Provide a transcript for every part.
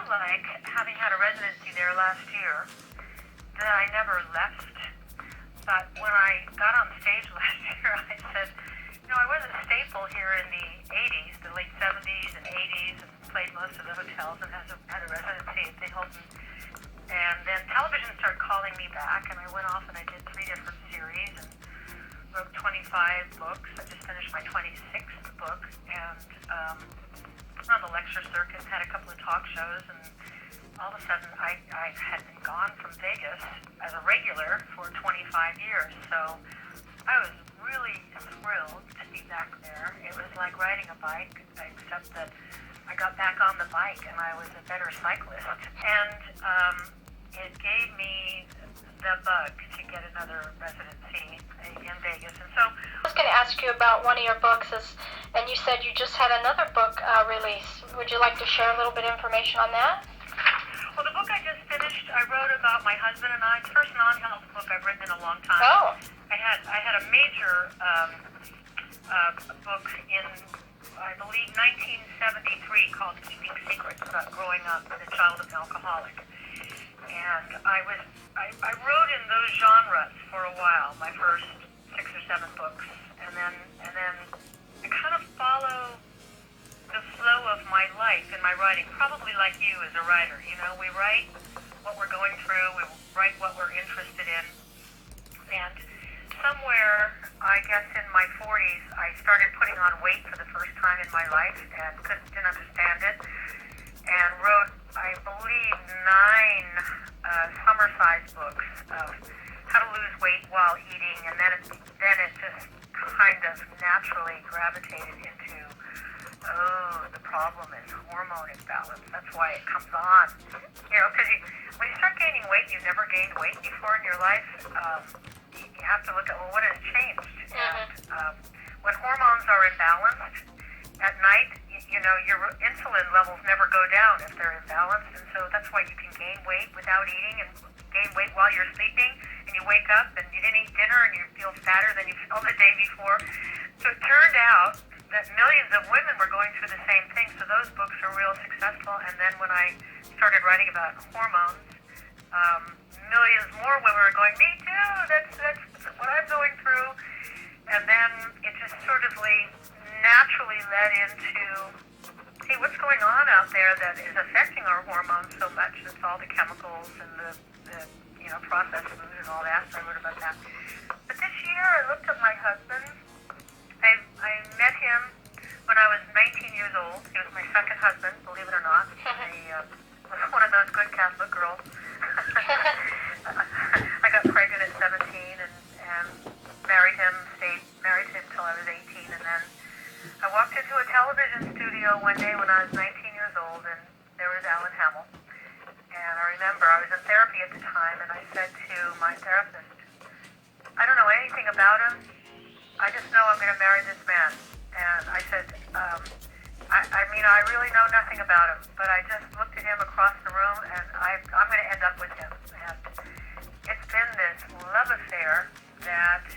like, having had a residency there last year, that I never left. But when I got on stage last year, I said, I was a staple here in the 80s, the late 70s and 80s, and played most of the hotels and had a residency at the Hilton. And then television started calling me back, and I went off and I did 3 different series and wrote 25 books. I just finished my 26th book, and on the lecture circuit, had a couple of talk shows, and all of a sudden I had been gone from Vegas as a regular for 25 years. So I was really thrilled to be back there. It was like riding a bike, except that I got back on the bike and I was a better cyclist. And it gave me the bug to get another residency in Vegas. And so I was going to ask you about one of your books, and you said you just had another book release. Would you like to share a little bit of information on that? Well, the book I just finished, I wrote about my husband and I. It's the first non-health book I've written in a long time. Oh. I had a major book in, I believe, 1973 called Keeping Secrets, about growing up with a child of an alcoholic. And I wrote in those genres for a while, my first 6 or 7 books, and then I kind of follow the flow of my life in my writing, probably like you as a writer. We write what we're going through, we write what we're interested in, and somewhere, I guess in my 40s, I started putting on weight for the first time in my life and didn't understand it, and wrote, I believe, 9 summer-sized books of how to lose weight while eating, and then it just kind of naturally gravitated into, the problem is hormone imbalance. That's why it comes on. Because when you start gaining weight, you've never gained weight before in your life, you have to look at, what has changed? Mm-hmm. And when hormones are imbalanced at night, your insulin levels never go down if they're imbalanced, and so that's why you can gain weight without eating and gain weight while you're sleeping, and you wake up and you didn't eat dinner and you feel fatter than you felt the day before. So it turned out that millions of women were going through the same thing, so those books are real successful. And then when I started writing about hormones, millions more women were going, me too, that's what I'm going through. And then it just sort of naturally led into, hey, what's going on out there that is affecting our hormones so much? It's all the chemicals and the processed food and all that, so I wrote about that. But this year I looked at my husband. I met him when I was 19 years old. He was my second husband, believe it or not. I was one of those good Catholic girls. I got pregnant at 17 and married him, stayed married to him until I was 18, and then I walked into a television studio one day when I was 19 years old, and there was Alan Hamill. And I remember I was in therapy at the time, and I said to my therapist, I don't know anything about him. I just know I'm going to marry this man. And I said, I really know nothing about him, but I just looked at him across the room, and I'm going to end up with him. And it's been this love affair that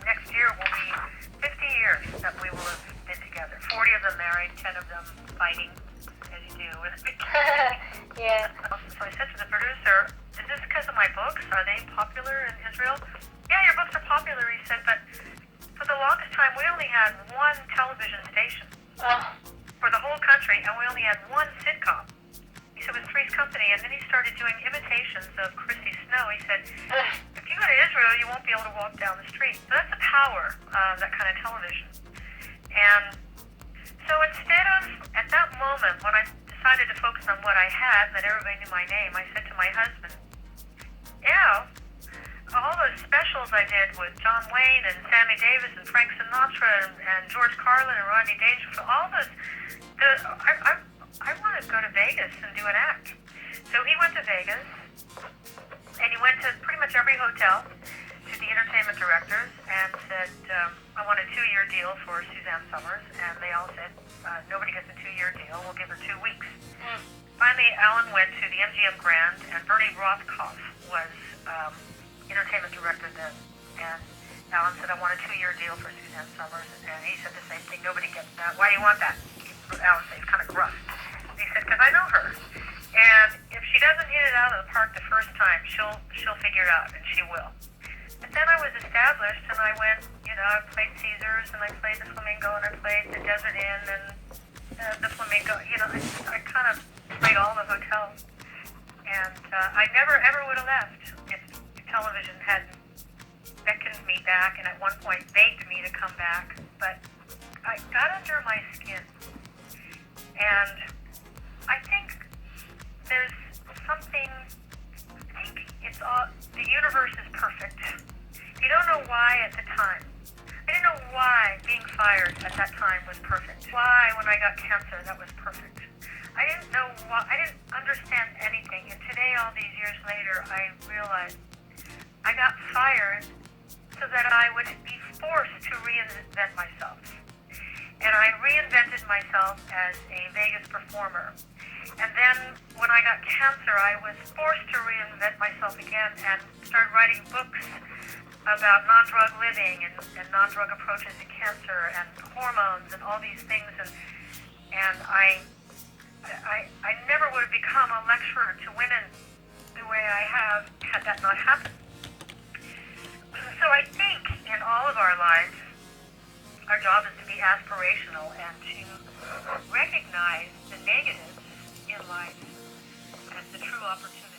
next year will be 50 years that we will have been together. 40 of them married, 10 of them fighting, as you do with me. Yeah. So I said to the producer, is this because of my books? Are they popular in Israel? Yeah, your books are popular, he said, but for the longest time we only had one television station for the whole country, and we only had one sitcom. He said it was Three's Company, and then he started doing imitations of Chrissy Snow. He said, if you go to Israel, you won't be able to walk down the street. So that's the power of that kind of television. And so instead of, at that moment, when I decided to focus on what I had, that everybody knew my name, I said to my husband, all those specials I did with John Wayne and Sammy Davis and Frank Sinatra and George Carlin and Rodney Dangerfield, all those, I want to go to Vegas and do an act. So he went to Vegas, and he went to pretty much every hotel, to the entertainment directors, and said, I want a 2-year deal for Suzanne Summers, and they all said, nobody gets a 2-year deal, we'll give her 2 weeks. Finally, Alan went to the MGM Grand, and Bernie Rothkopf was entertainment director then, and Alan said, I want a 2-year deal for Suzanne Summers, and he said the same thing, nobody gets that. Why do you want that? Alan said, he's kind of gruff. And he said, because I know her. she'll figure it out, and she will. And then I was established, and I went, I played Caesars, and I played the Flamingo, and I played the Desert Inn, and the Flamingo. I kind of played all the hotels, and I never ever would have left if television hadn't beckoned me back, and at one point begged me to come back. But I got under my skin, and I think there's something. I think it's all. The universe is perfect. You don't know why at the time. I didn't know why being fired at that time was perfect. Why when I got cancer that was perfect. I didn't know why. I didn't understand anything. And today, all these years later, I realized I got fired so that I would be forced to reinvent myself. And I reinvented myself as a Vegas performer. And then when I got cancer, I was forced to reinvent myself again and started writing books about non-drug living and non-drug approaches to cancer and hormones and all these things. And I never would have become a lecturer to women the way I have had that not happened. So I think in all of our lives, our job is to be aspirational and to recognize the negatives in life as the true opportunity.